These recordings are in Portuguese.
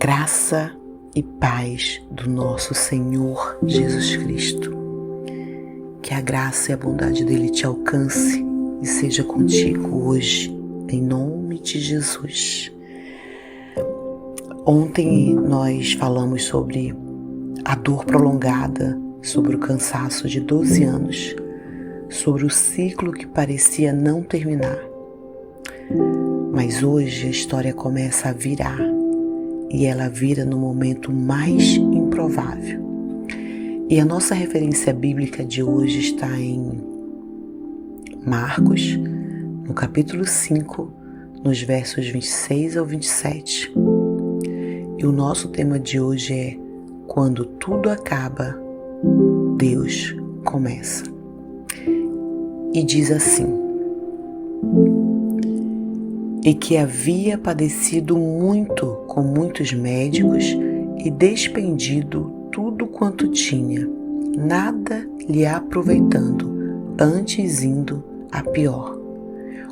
Graça e paz do nosso Senhor Jesus Cristo. Que a graça e a bondade dele te alcance e seja contigo hoje, em nome de Jesus. Ontem nós falamos sobre a dor prolongada, sobre o cansaço de 12 anos, sobre o ciclo que parecia não terminar. Mas hoje a história começa a virar. E ela vira no momento mais improvável. E a nossa referência bíblica de hoje está em Marcos, no capítulo 5, nos versos 26 ao 27. E o nosso tema de hoje é: quando tudo acaba, Deus começa. E diz assim: e que havia padecido muito com muitos médicos e despendido tudo quanto tinha, nada lhe aproveitando, antes indo a pior.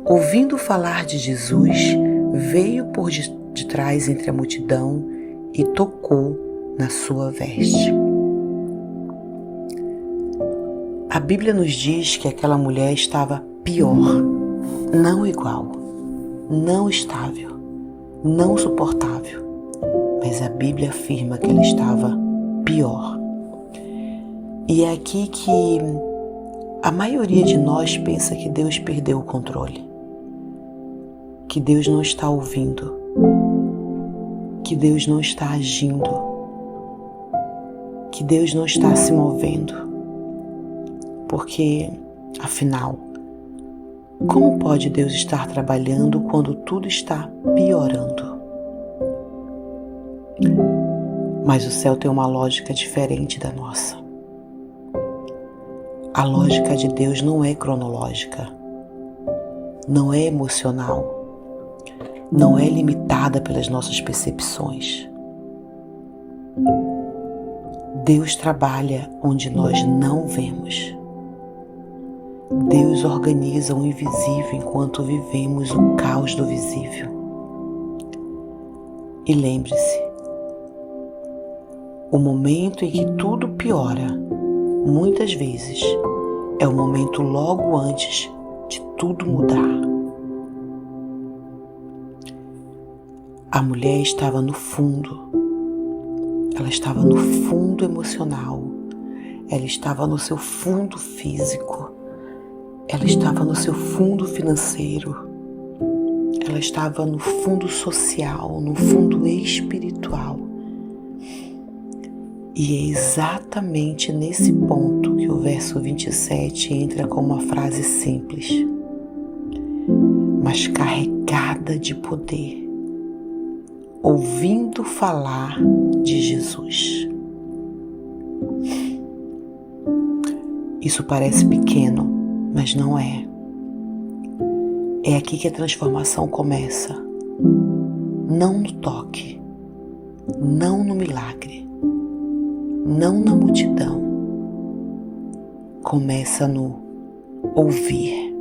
Ouvindo falar de Jesus, veio por de trás entre a multidão e tocou na sua veste. A Bíblia nos diz que aquela mulher estava pior, não igual, não estável, não suportável, mas a Bíblia afirma que ela estava pior. E é aqui que a maioria de nós pensa que Deus perdeu o controle, que Deus não está ouvindo, que Deus não está agindo, que Deus não está se movendo, porque, afinal, como pode Deus estar trabalhando quando tudo está piorando? Mas o céu tem uma lógica diferente da nossa. A lógica de Deus não é cronológica, não é emocional, não é limitada pelas nossas percepções. Deus trabalha onde nós não vemos. Deus organiza o invisível enquanto vivemos o caos do visível. E lembre-se, o momento em que tudo piora, muitas vezes, é o momento logo antes de tudo mudar. A mulher estava no fundo, ela estava no fundo emocional, ela estava no seu fundo físico, ela estava no seu fundo financeiro, ela estava no fundo social, no fundo espiritual. E é exatamente nesse ponto que o verso 27 entra com uma frase simples, mas carregada de poder, ouvindo falar de Jesus. Isso parece pequeno, mas não é. É aqui que a transformação começa. Não no toque, não no milagre, não na multidão. Começa no ouvir.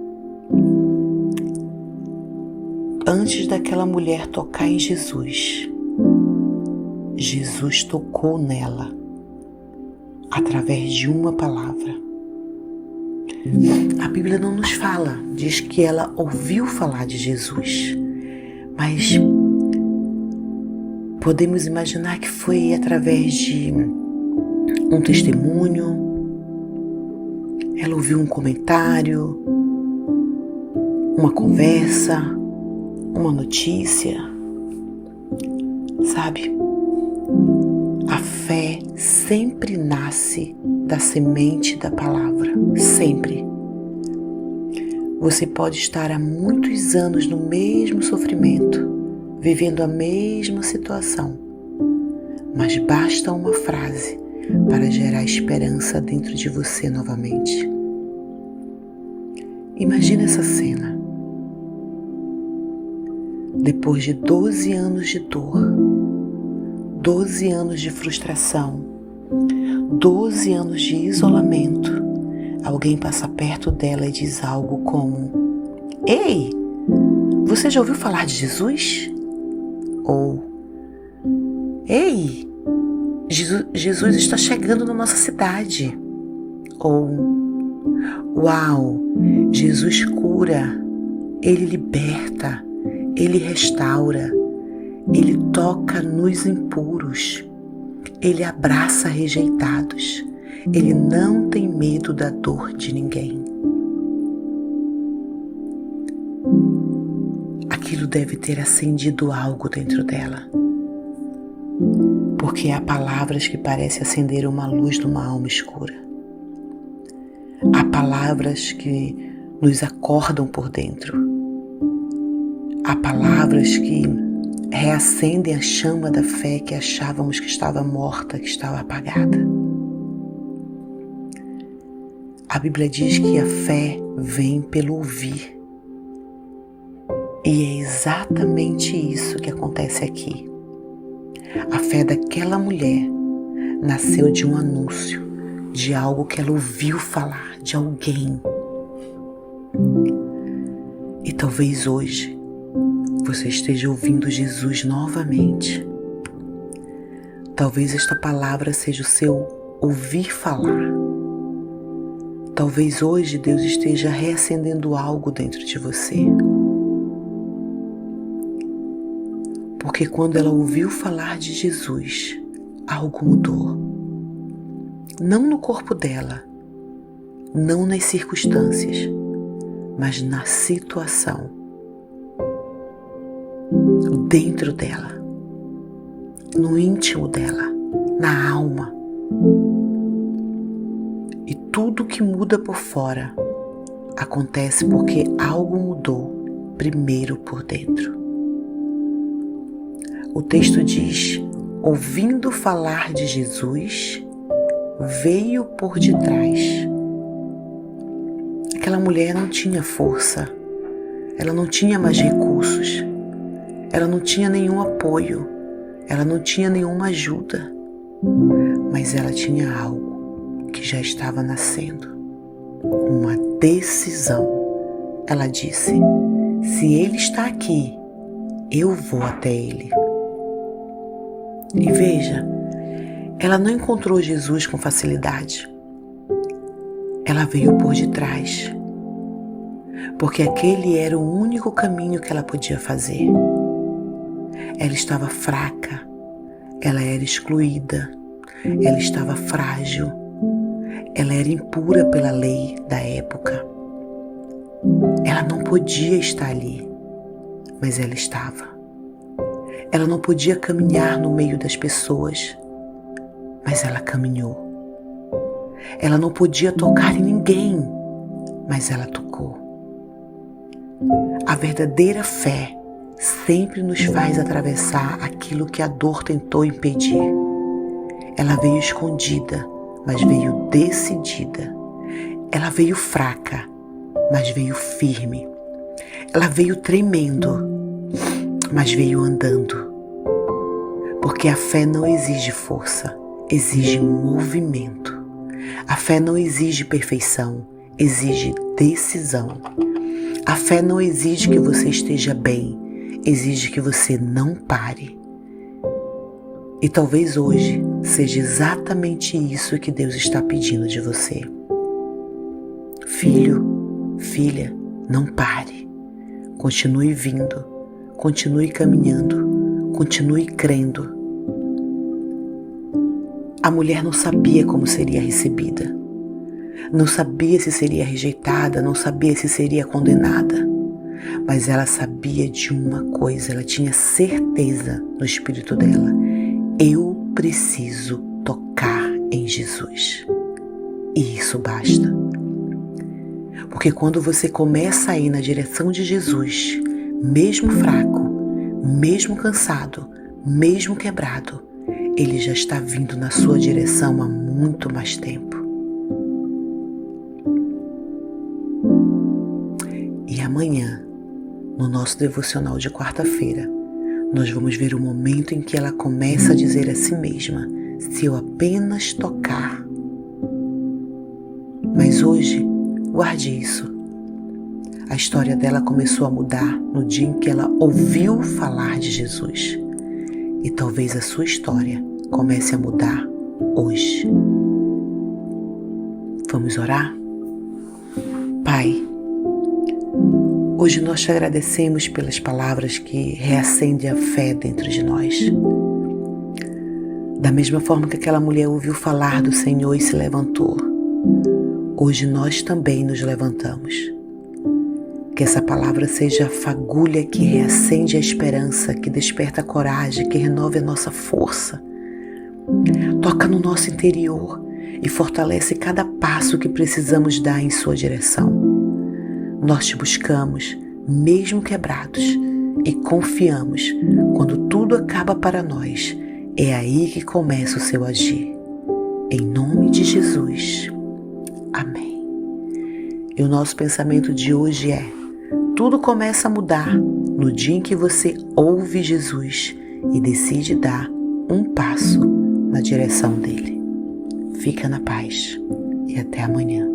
Antes daquela mulher tocar em Jesus, Jesus tocou nela através de uma palavra. A Bíblia não nos fala, diz que ela ouviu falar de Jesus, mas podemos imaginar que foi através de um testemunho, ela ouviu um comentário, uma conversa, uma notícia, sabe? A fé sempre nasce da semente da palavra, sempre. Você pode estar há muitos anos no mesmo sofrimento, vivendo a mesma situação, mas basta uma frase para gerar esperança dentro de você novamente. Imagina essa cena. Depois de 12 anos de dor, 12 anos de frustração, 12 anos de isolamento, alguém passa perto dela e diz algo como: "Ei, você já ouviu falar de Jesus?" Ou Ei, Jesus está chegando na nossa cidade. Ou, uau, Jesus cura, Ele liberta, Ele restaura, Ele toca nos impuros, Ele abraça rejeitados, Ele não tem medo da dor de ninguém. Aquilo deve ter acendido algo dentro dela, porque há palavras que parecem acender uma luz numa alma escura. Há palavras que nos acordam por dentro. Há palavras que reacendem a chama da fé que achávamos que estava morta, que estava apagada. A Bíblia diz que a fé vem pelo ouvir. E é exatamente isso que acontece aqui. A fé daquela mulher nasceu de um anúncio, de algo que ela ouviu falar, de alguém. E talvez hoje você esteja ouvindo Jesus novamente. Talvez esta palavra seja o seu ouvir falar. Talvez hoje Deus esteja reacendendo algo dentro de você. Porque quando ela ouviu falar de Jesus, algo mudou. Não no corpo dela, não nas circunstâncias, mas na situação, dentro dela, no íntimo dela, na alma. E tudo que muda por fora acontece porque algo mudou primeiro por dentro. O texto diz: ouvindo falar de Jesus, veio por detrás. Aquela mulher não tinha força, ela não tinha mais recursos, ela não tinha nenhum apoio, ela não tinha nenhuma ajuda, mas ela tinha algo que já estava nascendo, uma decisão. Ela disse: se ele está aqui, eu vou até ele. E veja, ela não encontrou Jesus com facilidade. Ela veio por detrás, porque aquele era o único caminho que ela podia fazer. Ela estava fraca, ela era excluída, ela estava frágil, ela era impura pela lei da época. Ela não podia estar ali, mas ela estava. Ela não podia caminhar no meio das pessoas, mas ela caminhou. Ela não podia tocar em ninguém, mas ela tocou. A verdadeira fé sempre nos faz atravessar aquilo que a dor tentou impedir. Ela veio escondida, mas veio decidida. Ela veio fraca, mas veio firme. Ela veio tremendo, mas veio andando. Porque a fé não exige força, exige movimento. A fé não exige perfeição, exige decisão. A fé não exige que você esteja bem, exige que você não pare. E talvez hoje seja exatamente isso que Deus está pedindo de você. Filho, filha, não pare. Continue vindo, continue caminhando, continue crendo. A mulher não sabia como seria recebida, não sabia se seria rejeitada, não sabia se seria condenada, mas ela sabia de uma coisa, ela tinha certeza no espírito dela: eu preciso tocar em Jesus. E isso basta. Porque quando você começa a ir na direção de Jesus, mesmo fraco, mesmo cansado, mesmo quebrado, Ele já está vindo na sua direção há muito mais tempo. E amanhã, no nosso devocional de quarta-feira, nós vamos ver o momento em que ela começa a dizer a si mesma: se eu apenas tocar. Mas hoje, guarde isso. A história dela começou a mudar no dia em que ela ouviu falar de Jesus. e talvez a sua história comece a mudar hoje. Vamos orar? Pai, hoje nós te agradecemos pelas palavras que reacendem a fé dentro de nós. Da mesma forma que aquela mulher ouviu falar do Senhor e se levantou, hoje nós também nos levantamos. Que essa palavra seja a fagulha que reacende a esperança, que desperta a coragem, que renove a nossa força. Toca no nosso interior e fortalece cada passo que precisamos dar em sua direção. Nós te buscamos, mesmo quebrados, e confiamos. Quando tudo acaba para nós, é aí que começa o seu agir. Em nome de Jesus. Amém. E o nosso pensamento de hoje é: tudo começa a mudar no dia em que você ouve Jesus e decide dar um passo na direção dele. Fica na paz e até amanhã.